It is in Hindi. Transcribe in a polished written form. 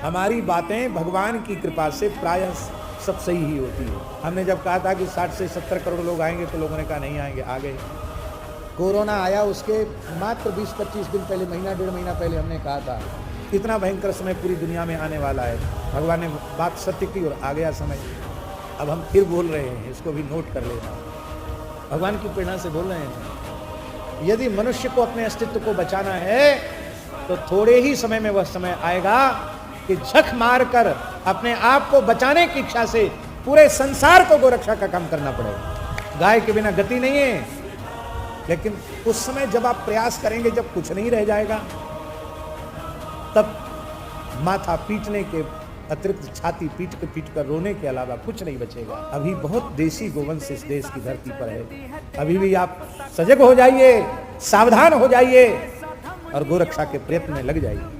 हमारी बातें भगवान की कृपा से प्रायः सब सही ही होती है। हमने जब कहा था कि 60 से 70 करोड़ लोग आएंगे तो लोगों ने कहा नहीं आएंगे, आ गए। कोरोना आया उसके मात्र 20-25 दिन पहले, महीना 1.5 महीना पहले हमने कहा था इतना भयंकर समय पूरी दुनिया में आने वाला है। भगवान ने बात सत्य की और आ गया समय। अब हम फिर बोल रहे हैं, इसको भी नोट कर लेना, भगवान की प्रेरणा से बोल रहे हैं। यदि मनुष्य को अपने अस्तित्व को बचाना है तो थोड़े ही समय में वह समय आएगा कि झक मारकर अपने आप को बचाने की इच्छा से पूरे संसार को गोरक्षा का काम करना पड़ेगा। गाय के बिना गति नहीं है, लेकिन उस समय जब आप प्रयास करेंगे, जब कुछ नहीं रह जाएगा, तब माथा पीटने के अतिरिक्त छाती पीट कर रोने के अलावा कुछ नहीं बचेगा। अभी बहुत देसी गोवंश इस देश की धरती पर है। अभी भी आप सजग हो जाइए, सावधान हो जाइए और गोरक्षा के प्रयत्न में लग जाइए।